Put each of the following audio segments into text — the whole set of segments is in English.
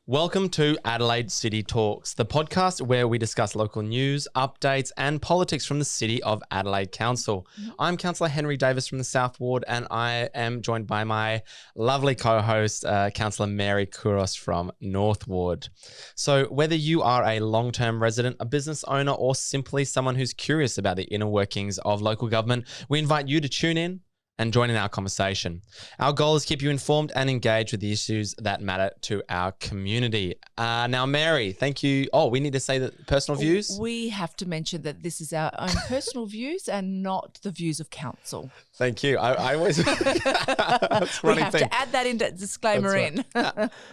Welcome to Adelaide City Talks, the podcast where we discuss local news, updates and politics from the City of Adelaide Council. I'm Councillor Henry Davis from the South Ward, and I am joined by my lovely co-host, Councillor Mary Kouros from North Ward. So whether you are a long-term resident, a business owner, or simply someone who's curious about the inner workings of local government, we invite you to tune in and join in our conversation. Our goal is to keep you informed and engaged with the issues that matter to our community. Now, Mary, thank you. Oh, we need to say the personal views? We have to mention that this is our own personal views and not the views of council. Thank you. I always... We have to add that into disclaimer in.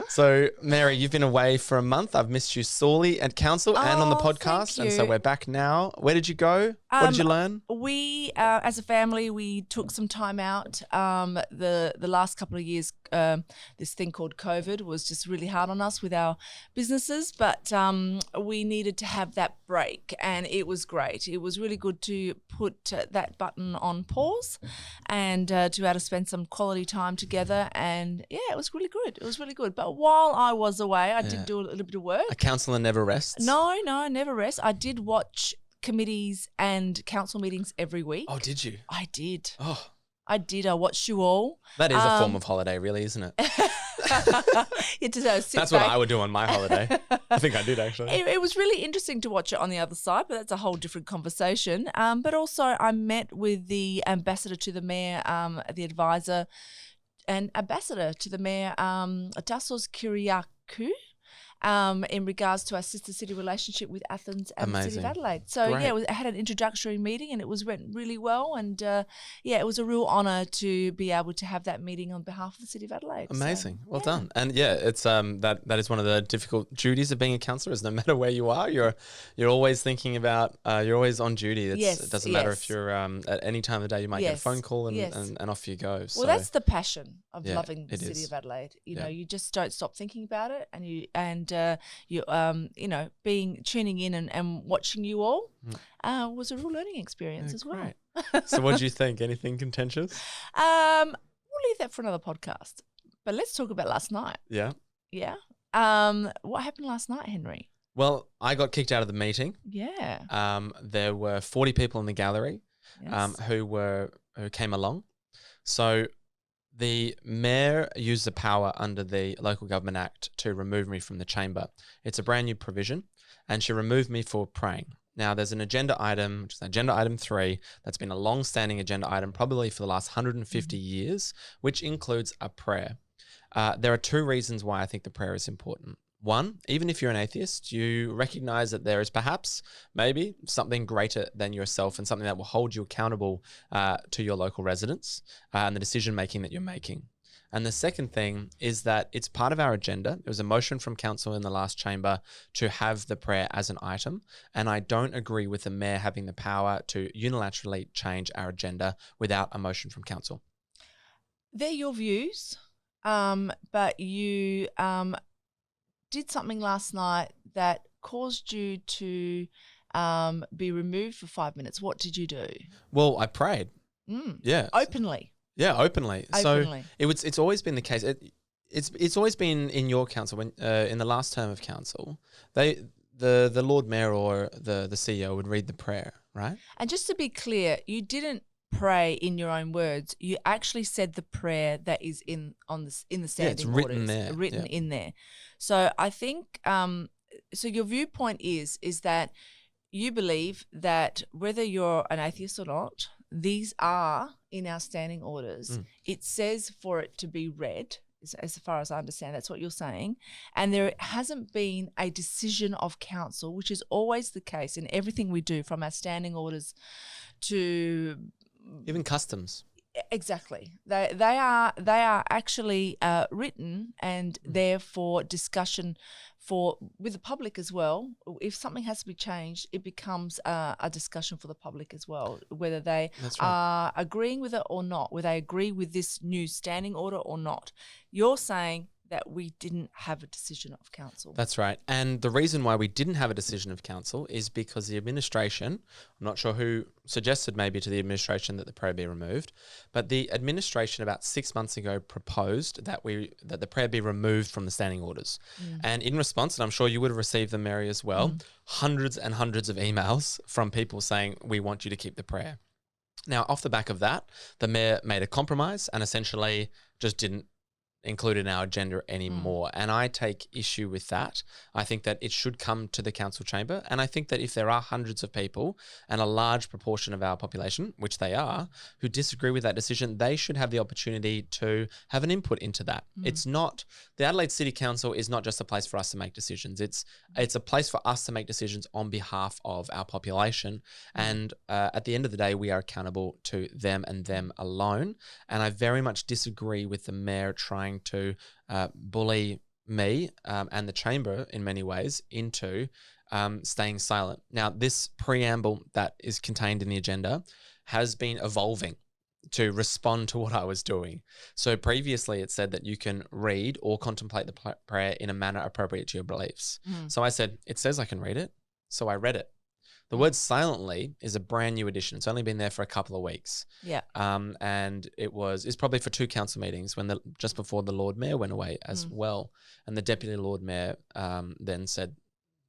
So, Mary, you've been away for a month. I've missed you sorely at council and on the podcast. And so we're back now. Where did you go? What did you learn? We, as a family, we took some time out. The last couple of years, this thing called COVID was just really hard on us with our businesses, but we needed to have that break, and it was great. It was really good to put that button on pause and to be able to spend some quality time together, and yeah, it was really good. It was really good. But while I was away, I did do a little bit of work. A councillor never rests? No, never rest. I did watch committees and council meetings every week. Oh, did you? I did. Oh. I did. I watched you all. That is a form of holiday, really, isn't it? That's what I would do on my holiday. I think I did, actually. It was really interesting to watch it on the other side, but that's a whole different conversation. But also I met with the ambassador to the mayor, the advisor, and ambassador to the mayor, Tassos Kyriakou. In regards to our sister city relationship with Athens and the City of Adelaide. So, Great. I had an introductory meeting and it went really well. And, it was a real honour to be able to have that meeting on behalf of the City of Adelaide. Amazing. Well done. And it's that is one of the difficult duties of being a councillor is no matter where you are, you're always thinking about, you're always on duty. It doesn't matter if you're at any time of the day, you might get a phone call and off you go. Well, that's the passion of loving the City is. of Adelaide. You know, you just don't stop thinking about it, and tuning in and watching you all was a real learning experience as well. So what did you think? Anything contentious? We'll leave that for another podcast. But let's talk about last night. Yeah. Yeah. What happened last night, Henry? Well, I got kicked out of the meeting. Yeah. There were 40 people in the gallery who came along. So the mayor used the power under the Local Government Act to remove me from the chamber. It's a brand new provision, and she removed me for praying. Now, there's an agenda item, which is agenda item 3, that's been a long-standing agenda item probably for the last 150 years, which includes a prayer. There are 2 reasons why I think the prayer is important. One, even if you're an atheist, you recognize that there is perhaps, maybe, something greater than yourself and something that will hold you accountable to your local residents and the decision-making that you're making. And the second thing is that it's part of our agenda. There was a motion from council in the last chamber to have the prayer as an item, and I don't agree with the mayor having the power to unilaterally change our agenda without a motion from council. They're your views, but you... did something last night that caused you to be removed for 5 minutes. What did you do? Well, I prayed. Yeah. Openly. Yeah, openly. So it's always been the case. It's always been in your council when in the last term of council, the Lord Mayor or the CEO would read the prayer, right? And just to be clear, you didn't pray in your own words. You actually said the prayer that is in the standing orders. Written in there. So I think so your viewpoint is that you believe that whether you're an atheist or not, these are in our standing orders. It says for it to be read, as far as I understand, that's what you're saying. And there hasn't been a decision of council, which is always the case in everything we do, from our standing orders to even customs. Exactly. They are actually written and there for discussion with the public as well. If something has to be changed, it becomes a discussion for the public as well, whether they are agreeing with it or not, whether they agree with this new standing order or not. You're saying that we didn't have a decision of council. That's right. And the reason why we didn't have a decision of council is because the administration, I'm not sure who suggested maybe to the administration that the prayer be removed, but the administration about 6 months ago proposed that the prayer be removed from the standing orders. And in response, and I'm sure you would have received them, Mary, as well, hundreds and hundreds of emails from people saying, we want you to keep the prayer. Now, off the back of that, the mayor made a compromise and essentially just didn't include in our agenda anymore. And I take issue with that. I think that it should come to the council chamber. And I think that if there are hundreds of people and a large proportion of our population, which they are, who disagree with that decision, they should have the opportunity to have an input into that. It's not, the Adelaide City Council is not just a place for us to make decisions. It's a place for us to make decisions on behalf of our population. And at the end of the day, we are accountable to them and them alone. And I very much disagree with the mayor trying to bully me and the chamber in many ways into staying silent. Now, this preamble that is contained in the agenda has been evolving to respond to what I was doing. So previously it said that you can read or contemplate the prayer in a manner appropriate to your beliefs. So I said, it says I can read it. So I read it. The word silently is a brand new addition. It's only been there for a couple of weeks. Yeah. And it's probably for 2 council meetings just before the Lord Mayor went away as well. And the Deputy Lord Mayor then said,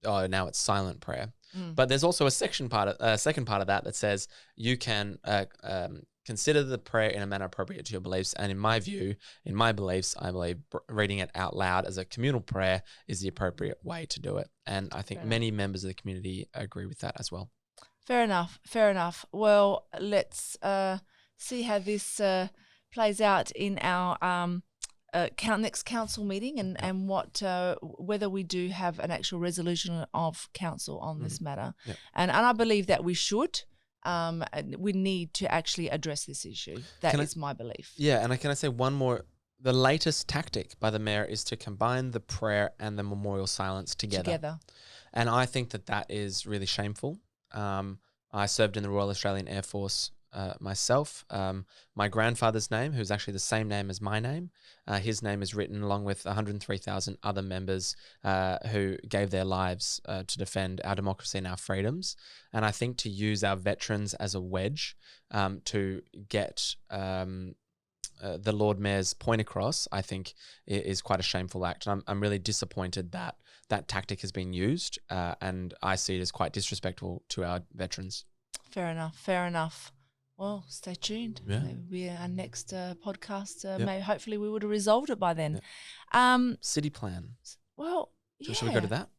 oh, now it's silent prayer. But there's also a second part of that says you can consider the prayer in a manner appropriate to your beliefs. And in my view, in my beliefs, I believe reading it out loud as a communal prayer is the appropriate way to do it. And I think many members of the community agree with that as well. Fair enough. Well, let's see how this plays out in our next council meeting and what whether we do have an actual resolution of council on this matter. Yep. And I believe that we should. We need to actually address this issue. That is my belief. Yeah, and can I say one more? The latest tactic by the mayor is to combine the prayer and the memorial silence together. And I think that is really shameful. I served in the Royal Australian Air Force myself. My grandfather's name, who's actually the same name as my name, his name is written along with 103,000 other members who gave their lives to defend our democracy and our freedoms. And I think to use our veterans as a wedge to get the Lord Mayor's point across, I think is quite a shameful act. And I'm really disappointed that that tactic has been used, and I see it as quite disrespectful to our veterans. Fair enough. Well, stay tuned. Yeah. Maybe our next podcast, maybe hopefully we would have resolved it by then. City plan. Well, yeah. Should we go to that?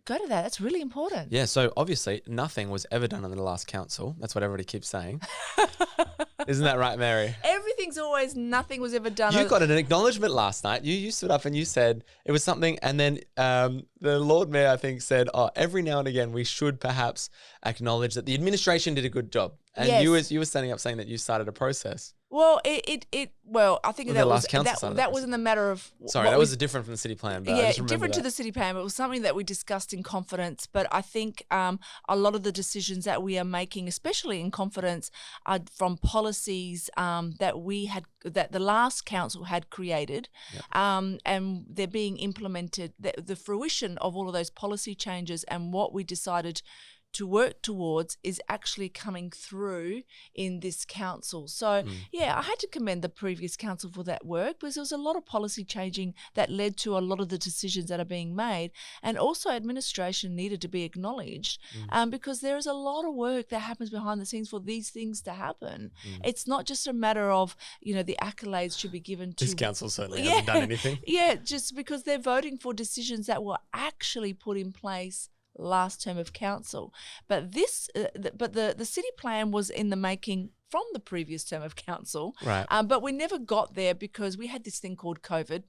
Go to that. That's really important. Yeah, so obviously nothing was ever done in the last council. That's what everybody keeps saying. Isn't that right, Mary? Everything's always nothing was ever done. You got an acknowledgement last night. You stood up and you said it was something, and then the Lord Mayor, I think, said, every now and again we should perhaps acknowledge that the administration did a good job. And yes. you were standing up saying that you started a process. Well, I think that wasn't a matter of. Sorry, that was different from the city plan. But I just different to the city plan. But it was something that we discussed in confidence. But I think a lot of the decisions that we are making, especially in confidence, are from policies that the last council had created, and they're being implemented. The fruition of all of those policy changes and what we decided to work towards is actually coming through in this council. So, I had to commend the previous council for that work, because there was a lot of policy changing that led to a lot of the decisions that are being made. And also administration needed to be acknowledged because there is a lot of work that happens behind the scenes for these things to happen. It's not just a matter of, the accolades should be given to... This council certainly hasn't done anything. Yeah, just because they're voting for decisions that were actually put in place last term of council. But the city plan was in the making from the previous term of council. Right. But we never got there because we had this thing called COVID.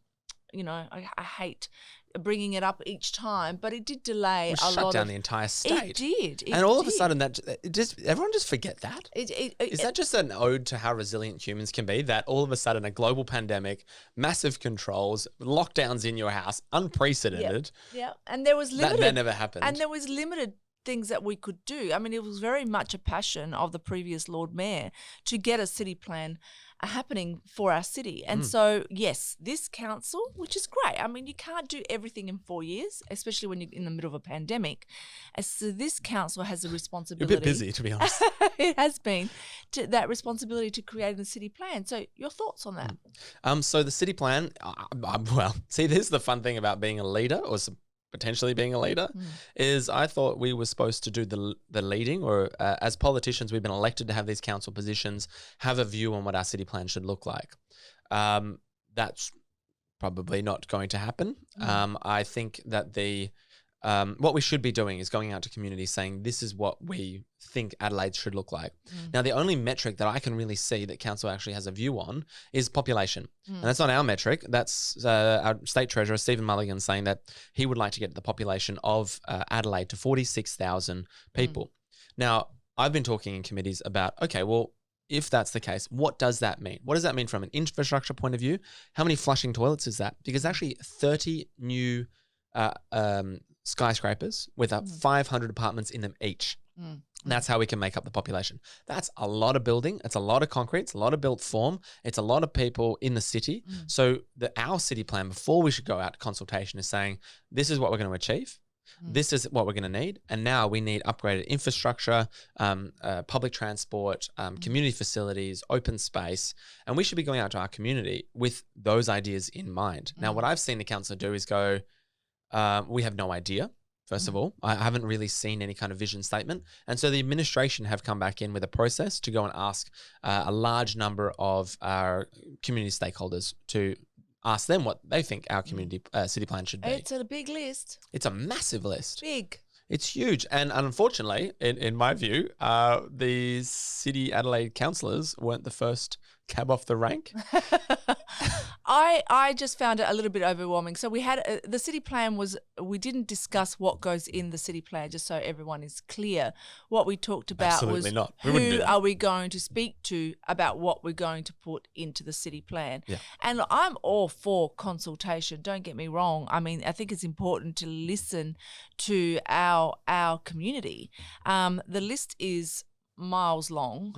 I hate bringing it up each time, but it did delay a lot. Shut down the entire state. It did. And all of a sudden, everyone just forget that? Is that just an ode to how resilient humans can be, that all of a sudden a global pandemic, massive controls, lockdowns in your house, unprecedented. Yeah. And there was limited. That never happened. And there was limited things that we could do. I mean, it was very much a passion of the previous Lord Mayor to get a city plan happening for our city. And so, yes, this council, which is great. I mean, you can't do everything in 4 years, especially when you're in the middle of a pandemic. And so this council has a responsibility. You're a bit busy, to be honest. It has been that responsibility to create a city plan. So your thoughts on that? So the city plan, well, see, this is the fun thing about being a leader or potentially being a leader is I thought we were supposed to do the leading, or as politicians, we've been elected to have these council positions, have a view on what our city plan should look like. That's probably not going to happen. I think that what we should be doing is going out to communities saying this is what we think Adelaide should look like. Now, the only metric that I can really see that council actually has a view on is population. And that's not our metric. That's our State Treasurer, Stephen Mulligan, saying that he would like to get the population of Adelaide to 46,000 people. Now, I've been talking in committees about, okay, well, if that's the case, what does that mean? What does that mean from an infrastructure point of view? How many flushing toilets is that? Because actually 30 new skyscrapers with 500 apartments in them each. That's how we can make up the population. That's a lot of building. It's a lot of concrete. It's a lot of built form. It's a lot of people in the city. So our city plan, before we should go out to consultation, is saying this is what we're going to achieve. This is what we're going to need. And now we need upgraded infrastructure, public transport, community facilities, open space. And we should be going out to our community with those ideas in mind. Now, what I've seen the council do is go, we have no idea. First of all, I haven't really seen any kind of vision statement. And so the administration have come back in with a process to go and ask a large number of our community stakeholders to ask them what they think our community city plan should be. It's a big list. It's a massive list. Big. It's huge. And unfortunately, in my view, the City Adelaide councillors weren't the first cab off the rank. I just found it a little bit overwhelming. So we had the city plan we didn't discuss what goes in the city plan, just so everyone is clear. What we talked about Absolutely was not. who are we going to speak to about what we're going to put into the city plan. Yeah. And I'm all for consultation, don't get me wrong. I mean, I think it's important to listen to our community. The list is miles long,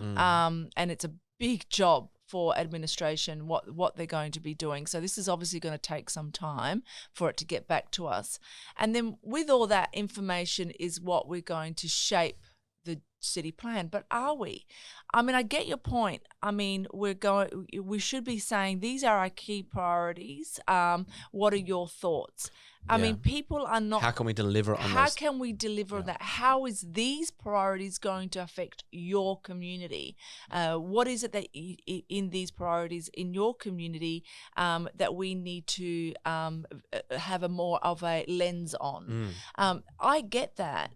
and it's a big job for administration, what they're going to be doing. So this is obviously going to take some time for it to get back to us. And then with all that information is what we're going to shape the city plan. But are we? I mean, I get your point. I mean, we should be saying these are our key priorities. What are your thoughts? I mean, people are not. How can we deliver on How can we deliver that? How is these priorities going to affect your community? What is it that in these priorities in your community that we need to have a more of a lens on? I get that,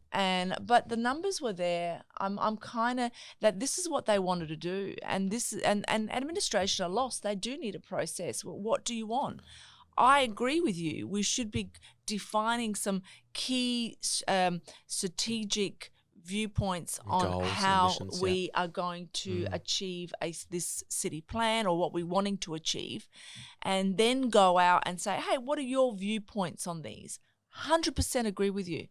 but the numbers were there. I'm kind of that this is what they wanted to do, and administration are lost. They do need a process. What do you want? I agree with you. We should be defining some key strategic viewpoints on goals, how ambitions, we are going to achieve this city plan or what we're wanting to achieve, and then go out and say, hey, what are your viewpoints on these? 100% agree with you.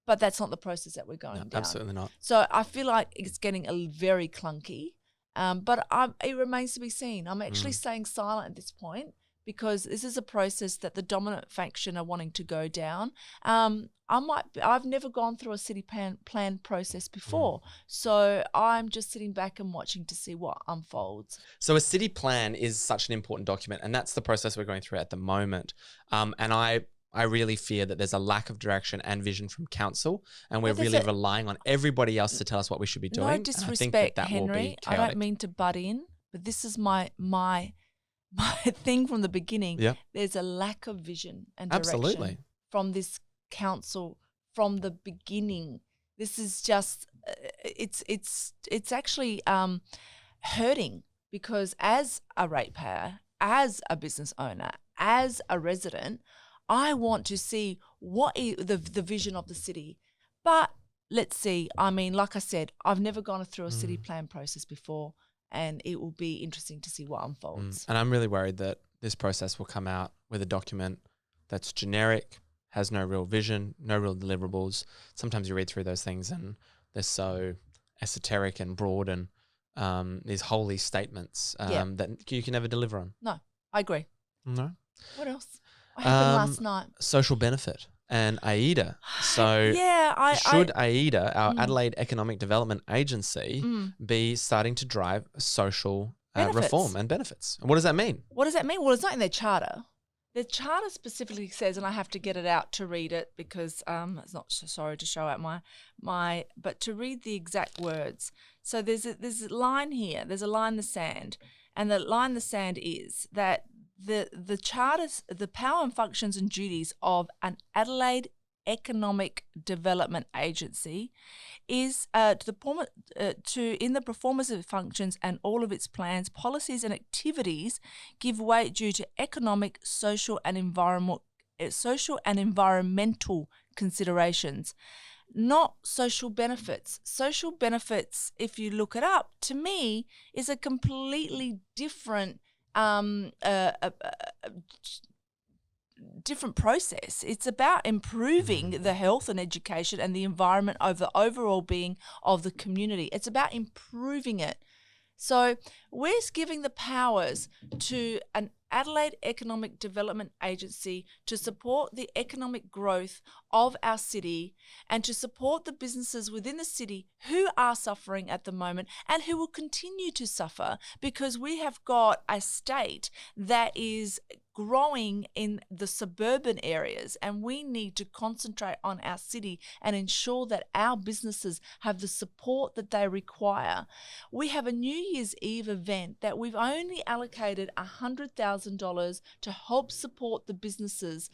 But that's not the process that we're going down. Absolutely not. So I feel like it's getting very clunky, but it remains to be seen. I'm actually staying silent at this point, because this is a process that the dominant faction are wanting to go down. I've never gone through a city plan process before, so I'm just sitting back and watching to see what unfolds. So a city plan is such an important document, and that's the process we're going through at the moment. And I really fear that there's a lack of direction and vision from council, and we're really relying on everybody else to tell us what we should be doing. No disrespect, Henry. I don't mean to butt in, but this is my thing from the beginning. Yeah. There's a lack of vision and direction from this council from the beginning. This is just it's actually hurting, because as a ratepayer, as a business owner, as a resident, I want to see what is the vision of the city. But let's see. I mean, like I said, I've never gone through a city plan process before, and it will be interesting to see what unfolds. And I'm really worried that this process will come out with a document that's generic, has no real vision, no real deliverables. Sometimes you read through those things and they're so esoteric and broad and these holy statements that you can never deliver on. No, I agree. No. What else? What happened last night? Social benefit and AIDA. So should AIDA, our Adelaide Economic Development Agency, be starting to drive social reform and benefits? And what does that mean? What does that mean? Well, it's not in their charter. The charter specifically says, and I have to get it out to read it because it's not sorry to show out but to read the exact words. So there's a line here. There's a line in the sand, and the line in the sand is that the charters, the power and functions and duties of an Adelaide Economic Development Agency is in the performance of its functions and all of its plans, policies and activities give weight due to economic, social and environmental considerations, not social benefits. Social benefits, if you look it up, to me is a completely different different process. It's about improving the health and education and the environment of the overall being of the community. It's about improving it. So we're giving the powers to an Adelaide Economic Development Agency to support the economic growth of our city and to support the businesses within the city who are suffering at the moment and who will continue to suffer, because we have got a state that is growing in the suburban areas, and we need to concentrate on our city and ensure that our businesses have the support that they require. We have a New Year's Eve event that we've only allocated $100,000 to help support the businesses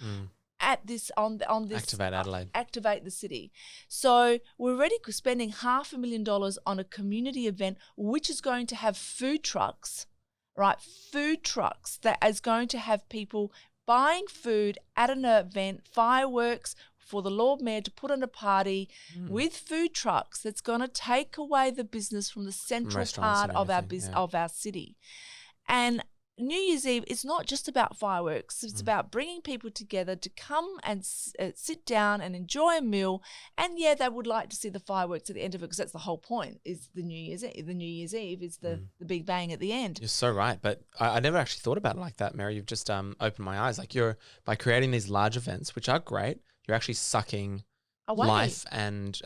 at this on this Activate Adelaide, activate the city. So we're already spending $500,000 on a community event which is going to have food trucks. Right, food trucks that is going to have people buying food at an event, fireworks for the Lord Mayor to put on a party with food trucks that's going to take away the business from the central part of our city. And New Year's Eve is not just about fireworks. It's about bringing people together to come and sit down and enjoy a meal. And yeah, they would like to see the fireworks at the end of it, because that's the whole point, is the New Year's Eve. The New Year's Eve is the big bang at the end. You're so right. But I never actually thought about it like that, Mary. You've just opened my eyes. Like, by creating these large events, which are great, you're actually sucking life and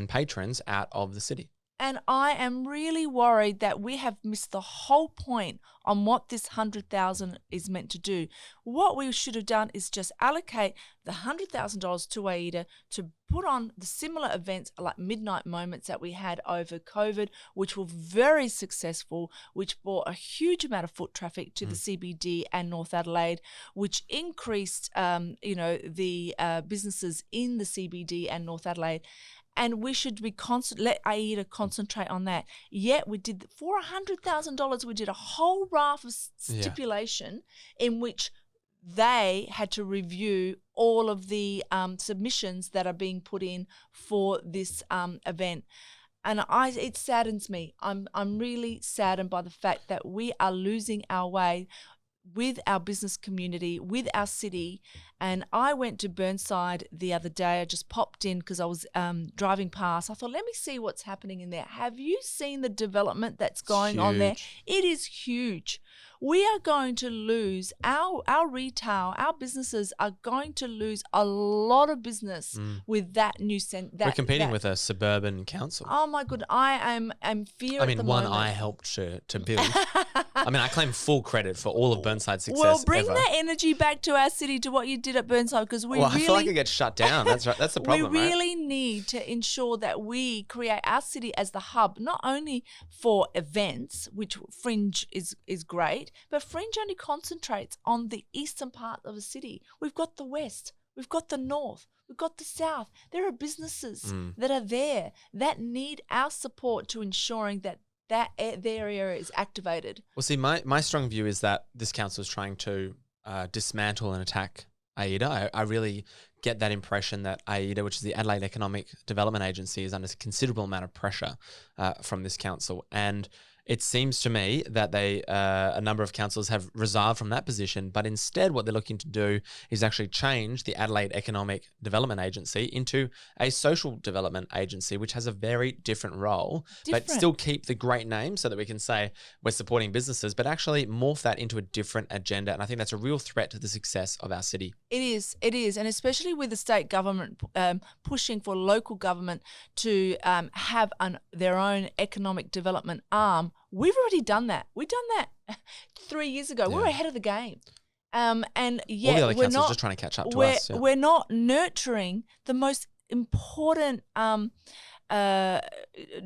patrons out of the city. And I am really worried that we have missed the whole point on what this $100,000 is meant to do. What we should have done is just allocate the $100,000 to AIDA to put on the similar events like Midnight Moments that we had over COVID, which were very successful, which brought a huge amount of foot traffic to the CBD and North Adelaide, which increased, the businesses in the CBD and North Adelaide. And we should be let AIDA concentrate on that. Yet we did, for $100,000, we did a whole raft of stipulation in which they had to review all of the submissions that are being put in for this event. And it saddens me. I'm really saddened by the fact that we are losing our way with our business community, with our city. And I went to Burnside the other day. I just popped in because I was driving past. I thought, let me see what's happening in there. Have you seen the development that's going on there? It is huge. We are going to lose our retail, our businesses are going to lose a lot of business with that new We're competing with a suburban council. Oh my God, I am fear. I helped to build. I claim full credit for all of Burnside's success. Well, bring that energy back to our city, to what you did at Burnside, because I feel like it gets shut down. That's right. That's the problem. We really need to ensure that we create our city as the hub, not only for events, which Fringe is great, but Fringe only concentrates on the eastern part of the city. We've got the west, we've got the north, we've got the south. There are businesses that are there that need our support to ensuring that their area is activated. Well, see, my strong view is that this council is trying to dismantle and attack AIDA. I really get that impression that AIDA, which is the Adelaide Economic Development Agency, is under a considerable amount of pressure from this council. And it seems to me that a number of councillors have resigned from that position, but instead what they're looking to do is actually change the Adelaide Economic Development Agency into a social development agency, which has a very different role, but still keep the great name so that we can say we're supporting businesses, but actually morph that into a different agenda. And I think that's a real threat to the success of our city. It is. And especially with the state government pushing for local government to have their own economic development arm. We've already done that. We've done that 3 years ago. Yeah. We're ahead of the game. And yet all the other we're councils not just trying to catch up to us. We're not nurturing the most important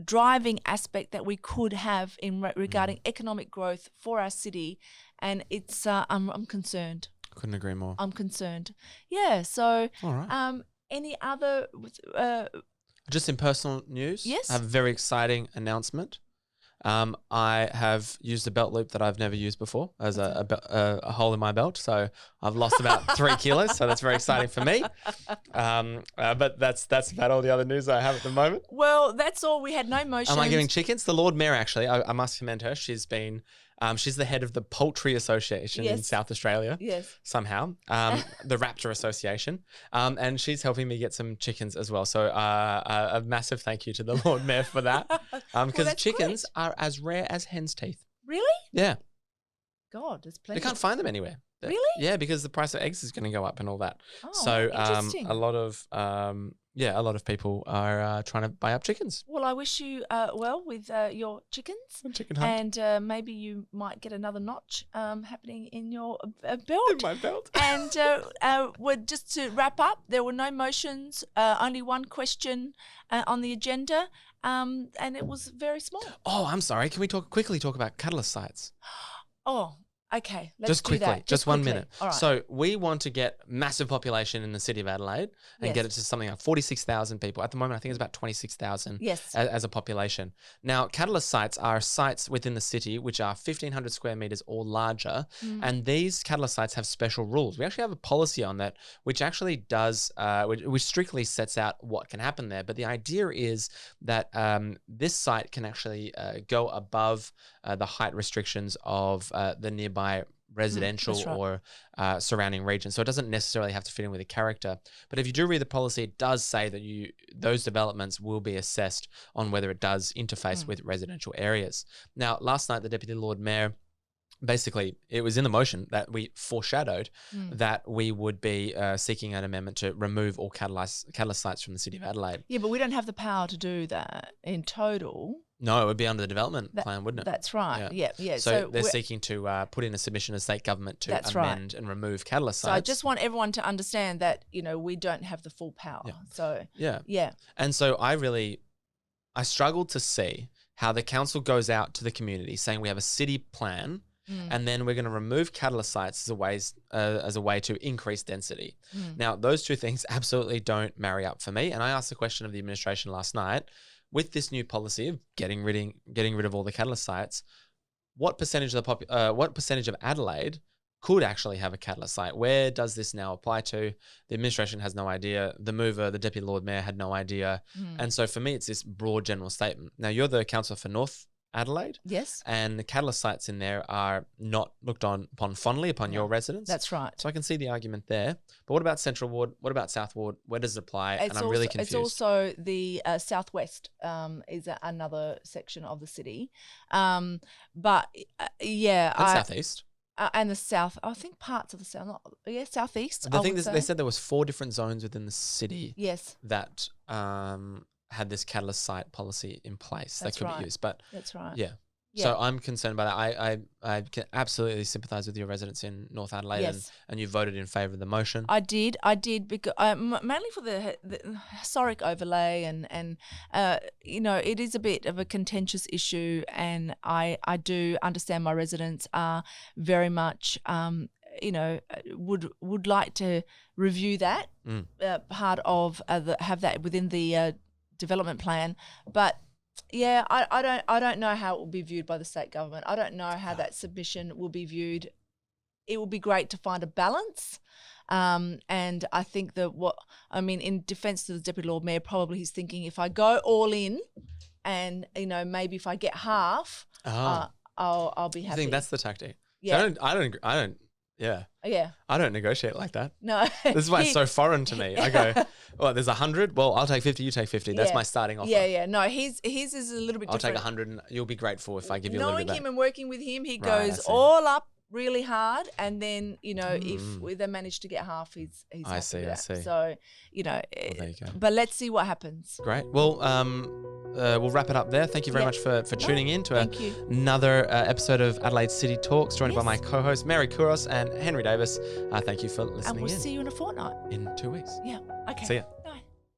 driving aspect that we could have in regarding economic growth for our city. And it's I'm concerned. Couldn't agree more. I'm concerned. Yeah. So, all right. Any other? Just in personal news, yes. I have a very exciting announcement. I have used a belt loop that I've never used before as a hole in my belt. So I've lost about 3 kilos. So that's very exciting for me. But that's about all the other news I have at the moment. Well, that's all. We had no motions. Am I giving chickens? The Lord Mayor, actually, I must commend her. She's been... she's the head of the Poultry Association in South Australia. Yes. Somehow. The Raptor Association. And she's helping me get some chickens as well. So a massive thank you to the Lord Mayor for that. Because chickens are as rare as hen's teeth. Really? Yeah. God, there's plenty. They can't find them anywhere. Really? Yeah, because the price of eggs is going to go up and all that. Oh, so interesting. a lot of people are trying to buy up chickens. Well, I wish you well with your chickens. Chicken hunt. And maybe you might get another notch happening in your belt. In my belt. And just to wrap up, there were no motions, only one question on the agenda, and it was very small. Oh, I'm sorry. Can we quickly talk about catalyst sites? Oh, okay. Let's just quickly, do that. just 1 minute. All right. So we want to get massive population in the city of Adelaide and get it to something like 46,000 people. At the moment, I think it's about 26,000 as a population. Now, catalyst sites are sites within the city which are 1,500 square meters or larger, and these catalyst sites have special rules. We actually have a policy on that which actually does, which strictly sets out what can happen there. But the idea is that this site can actually go above the height restrictions of the nearby residential or surrounding region. So it doesn't necessarily have to fit in with a character. But if you do read the policy, it does say that those developments will be assessed on whether it does interface with residential areas. Now, last night, the Deputy Lord Mayor, basically, it was in the motion that we foreshadowed that we would be seeking an amendment to remove all catalyst sites from the City of Adelaide. Yeah, but we don't have the power to do that in total. No, it would be under the development plan, wouldn't it? That's right. Yeah. So they're seeking to put in a submission to state government to amend and remove catalyst sites. So I just want everyone to understand that, we don't have the full power. Yeah. So yeah. And so I struggled to see how the council goes out to the community saying we have a city plan and then we're going to remove catalyst sites as a way to increase density. Now, those two things absolutely don't marry up for me. And I asked the question of the administration last night, with this new policy of getting rid of all the catalyst sites, what percentage of Adelaide could actually have a catalyst site? Where does this now apply to? The administration has no idea. The mover, the Deputy Lord Mayor, had no idea. And so for me, it's this broad general statement. Now, you're the councillor for North Adelaide. Yes. And the catalyst sites in there are not looked upon fondly upon your residents. That's right. So I can see the argument there. But what about Central Ward? What about South Ward? Where does it apply? I'm really confused. It's also the southwest is another section of the city. But southeast. And the south, I think parts of the south, southeast. The thing is, they said there was 4 different zones within the city. Yes. That had this catalyst site policy in place that could be used. But that's right. Yeah. So I'm concerned by that. I can absolutely sympathise with your residents in North Adelaide, and you voted in favour of the motion. I did because mainly for the historic overlay, and it is a bit of a contentious issue, and I do understand my residents are very much would like to review that part of have that within the development plan, but. Yeah, I don't know how it will be viewed by the state government. I don't know how that submission will be viewed. It will be great to find a balance. And I think that in defence to the Deputy Lord Mayor, probably he's thinking, if I go all in, and maybe if I get half, I'll be happy. I think that's the tactic. Yeah. So I don't. Yeah. Yeah. I don't negotiate like that. No. This is why it's so foreign to me. I go, well, there's 100. Well, I'll take 50. You take 50. That's my starting offer. Yeah. No, his is a little bit I'll different. take 100 and you'll be grateful if I give you a little bit Knowing back. him and working with him, he goes all up really hard, and then if they manage to get half, he's happy with that. So there you go. But let's see what happens. Great. Well, we'll wrap it up there. Thank you very much for tuning in to another episode of Adelaide City Talks, joined by my co-hosts Mary Kouros and Henry Davis. Thank you for listening. And we'll see you in a fortnight. In 2 weeks. Yeah. Okay. See ya.